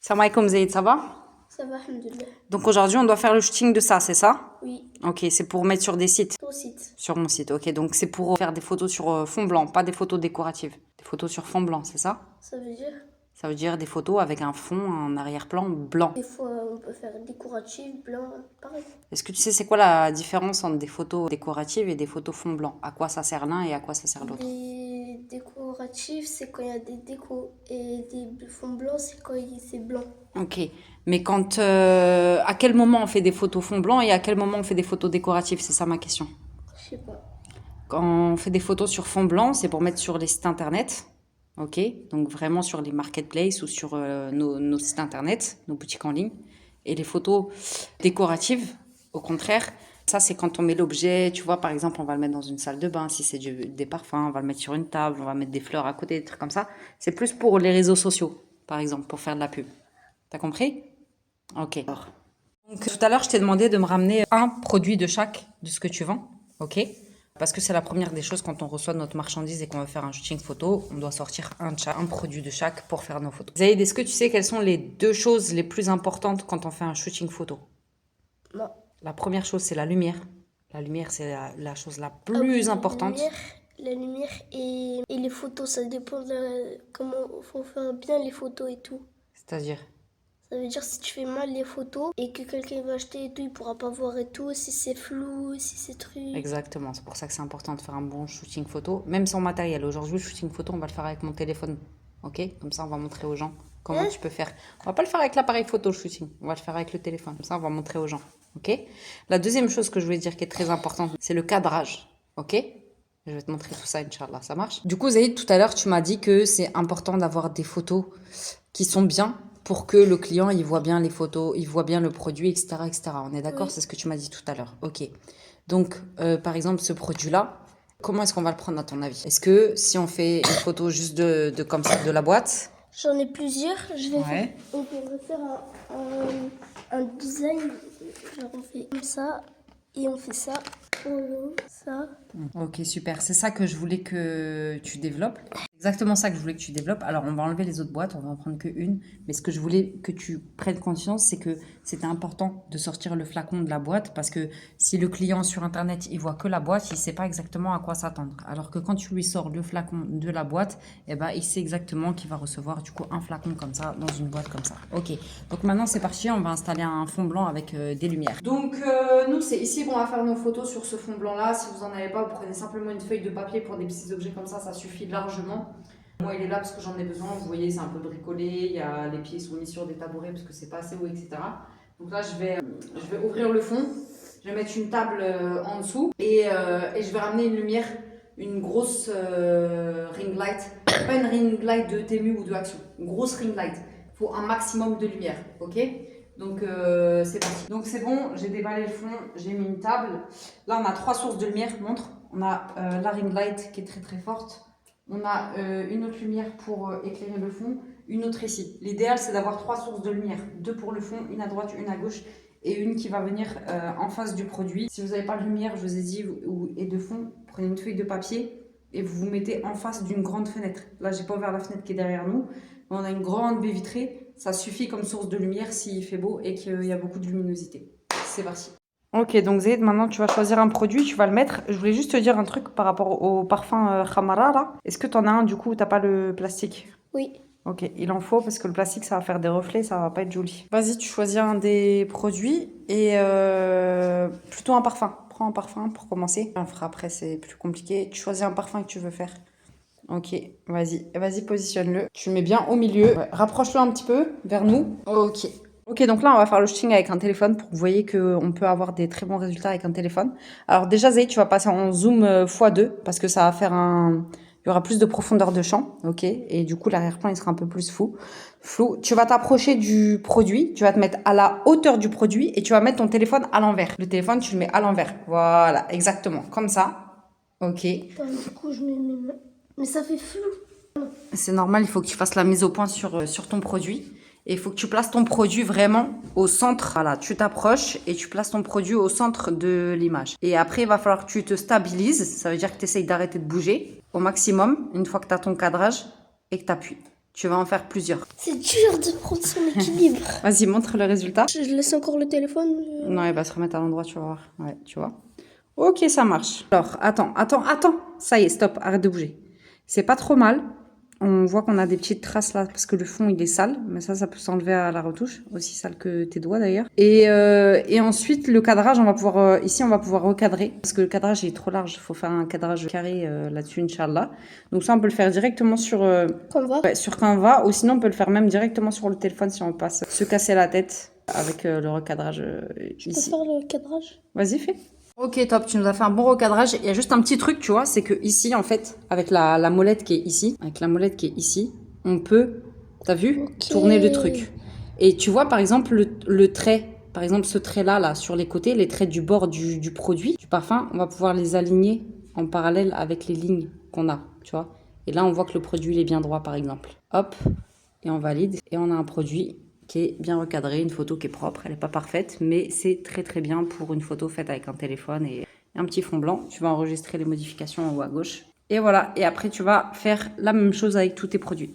Salam alaikum Zaïd, ça va? Ça va, alhamdoulilah. Donc aujourd'hui, on doit faire le shooting de ça, c'est ça? Oui, Ok, c'est pour mettre sur des sites. ton site. Sur mon site, ok. Donc c'est pour faire des photos sur fond blanc, pas des photos décoratives. Des photos sur fond blanc, c'est ça? Ça veut dire, Ça veut dire des photos avec un fond, un arrière-plan blanc. des fois, on peut faire décoratif, blanc, pareil. Est-ce que tu sais c'est quoi la différence entre des photos décoratives et des photos fond blanc? À quoi ça sert l'un et à quoi ça sert l'autre? Les décoratifs, c'est quand il y a des décos. Et des fonds blancs, c'est quand c'est blanc. Ok. Mais quand, à quel moment on fait des photos fond blanc et à quel moment on fait des photos décoratives? C'est ça ma question. Je sais pas. Quand on fait des photos sur fond blanc, c'est pour mettre sur les sites internet. Ok, donc vraiment sur les marketplaces ou sur nos sites internet, nos boutiques en ligne. Et les photos décoratives, au contraire, ça c'est quand on met l'objet, tu vois, par exemple, on va le mettre dans une salle de bain, si c'est des parfums, on va le mettre sur une table, on va mettre des fleurs à côté, des trucs comme ça. C'est plus pour les réseaux sociaux, par exemple, pour faire de la pub. T'as compris? Ok. Donc tout à l'heure, je t'ai demandé de me ramener un produit de chaque de ce que tu vends, ok? Parce que c'est la première des choses quand on reçoit notre marchandise et qu'on veut faire un shooting photo, on doit sortir un produit de chaque pour faire nos photos. Zaïd, est-ce que tu sais quelles sont les deux choses les plus importantes quand on fait un shooting photo? Non. La première chose, c'est la lumière. La lumière, c'est la chose la Ah oui, plus importante. La lumière et les photos, ça dépend de comment faut faire bien les photos et tout. C'est-à-dire? Ça veut dire si tu fais mal les photos et que quelqu'un va acheter et tout, il pourra pas voir et tout, si c'est flou, si c'est truc. Exactement, c'est pour ça que c'est important de faire un bon shooting photo, même sans matériel. Aujourd'hui, le shooting photo, on va le faire avec mon téléphone, ok? Comme ça, on va montrer aux gens comment tu peux faire. On va pas le faire avec l'appareil photo, le shooting, on va le faire avec le téléphone. Comme ça, on va montrer aux gens, ok? La deuxième chose que je voulais dire qui est très importante, c'est le cadrage, ok? Je vais te montrer tout ça, Inch'Allah, ça marche? Du coup, Zaïd, tout à l'heure, tu m'as dit que c'est important d'avoir des photos qui sont bien pour que le client, il voit bien les photos, il voit bien le produit, etc., etc. On est d'accord? Oui. C'est ce que tu m'as dit tout à l'heure, ok? Donc, par exemple, ce produit-là, comment est-ce qu'on va le prendre à ton avis? Est-ce que si on fait une photo juste de comme ça, de la boîte? J'en ai plusieurs. Ouais. On pourrait faire un design. Genre on fait comme ça et on fait ça. Ça. Ok, super. C'est ça que je voulais que tu développes. Exactement ça que je voulais que tu développes. Alors, on va enlever les autres boîtes, on va en prendre qu'une. Mais ce que je voulais que tu prennes conscience, c'est que c'était important de sortir le flacon de la boîte parce que si le client sur Internet, il voit que la boîte, il sait pas exactement à quoi s'attendre. Alors que quand tu lui sors le flacon de la boîte, eh ben, il sait exactement qu'il va recevoir du coup un flacon comme ça dans une boîte comme ça. Ok. Donc maintenant, c'est parti. On va installer un fond blanc avec des lumières. Donc, nous, c'est ici qu'on va faire nos photos sur ce fond blanc-là. Si vous en avez pas, vous prenez simplement une feuille de papier pour des petits objets comme ça suffit largement. Moi, il est là parce que j'en ai besoin. Vous voyez, c'est un peu bricolé. Il y a les pieds sont mis sur des tabourets parce que c'est pas assez haut, etc. Donc là, je vais ouvrir le fond. Je vais mettre une table en dessous et je vais ramener une lumière, une grosse ring light. Pas une ring light de Temu ou de Action. Une grosse ring light. Il faut un maximum de lumière, ok? Donc c'est parti. Donc c'est bon, j'ai déballé le fond, j'ai mis une table. Là, on a 3 sources de lumière, montre. On a la ring light qui est très très forte. On a une autre lumière pour éclairer le fond, une autre ici. L'idéal, c'est d'avoir 3 sources de lumière. 2 pour le fond, une à droite, une à gauche et une qui va venir en face du produit. Si vous n'avez pas de lumière, je vous ai dit, et de fond, prenez une feuille de papier et vous vous mettez en face d'une grande fenêtre. Là, j'ai pas ouvert la fenêtre qui est derrière nous. Mais on a une grande baie vitrée. Ça suffit comme source de lumière s'il fait beau et qu'il y a beaucoup de luminosité. C'est parti. Ok, donc Zayd, maintenant tu vas choisir un produit, tu vas le mettre. Je voulais juste te dire un truc par rapport au parfum Khamara là. Est-ce que tu en as un du coup où t'as pas le plastique? Oui. Ok, il en faut parce que le plastique ça va faire des reflets, ça va pas être joli. Vas-y, tu choisis un des produits et plutôt un parfum. Prends un parfum pour commencer. Après c'est plus compliqué. Tu choisis un parfum que tu veux faire. Ok, vas-y, positionne-le. Tu le mets bien au milieu. Ouais, rapproche-le un petit peu vers nous. Ok. Ok, donc là, on va faire le shooting avec un téléphone pour que vous voyez qu'on peut avoir des très bons résultats avec un téléphone. Alors déjà, Zayd, tu vas passer en zoom x2 parce que ça va faire il y aura plus de profondeur de champ, ok? Et du coup, l'arrière-plan, il sera un peu plus flou. Tu vas t'approcher du produit, tu vas te mettre à la hauteur du produit et tu vas mettre ton téléphone à l'envers. Le téléphone, tu le mets à l'envers. Voilà, exactement, comme ça. Ok. Attends, du coup, je mets mes mains. Mais ça fait flou. C'est normal, il faut que tu fasses la mise au point sur ton produit. Et il faut que tu places ton produit vraiment au centre. Voilà, tu t'approches et tu places ton produit au centre de l'image. Et après, il va falloir que tu te stabilises. Ça veut dire que tu essayes d'arrêter de bouger au maximum une fois que tu as ton cadrage et que tu appuies. Tu vas en faire plusieurs. C'est dur de prendre son équilibre. Vas-y, montre le résultat. Je laisse encore le téléphone. Non, il va se remettre à l'endroit, tu vas voir. Ouais, tu vois. Ok, ça marche. Alors, attends. Ça y est, stop, arrête de bouger. C'est pas trop mal. On voit qu'on a des petites traces là, parce que le fond, il est sale. Mais ça peut s'enlever à la retouche. Aussi sale que tes doigts, d'ailleurs. Et ensuite, le cadrage, on va pouvoir... ici, on va pouvoir recadrer. Parce que le cadrage, il est trop large. Il faut faire un cadrage carré là-dessus, Inch'Allah. Donc ça, on peut le faire directement sur... Canva. Ouais, sur Canva. Ou sinon, on peut le faire même directement sur le téléphone si on passe se casser la tête avec le recadrage Je peux ici. faire le cadrage. Vas-y, fais. Ok, top, tu nous as fait un bon recadrage. Il y a juste un petit truc, tu vois, c'est que ici, en fait, avec la molette qui est ici, on peut, t'as vu, tourner le truc. Et tu vois, par exemple, le trait, par exemple, ce trait-là, là, sur les côtés, les traits du bord du produit, du parfum, on va pouvoir les aligner en parallèle avec les lignes qu'on a, tu vois. Et là, on voit que le produit, il est bien droit, par exemple. Hop, et on valide. Et on a un produit qui est bien recadré, une photo qui est propre, elle n'est pas parfaite, mais c'est très très bien pour une photo faite avec un téléphone et un petit fond blanc. Tu vas enregistrer les modifications en haut à gauche. Et voilà, et après tu vas faire la même chose avec tous tes produits.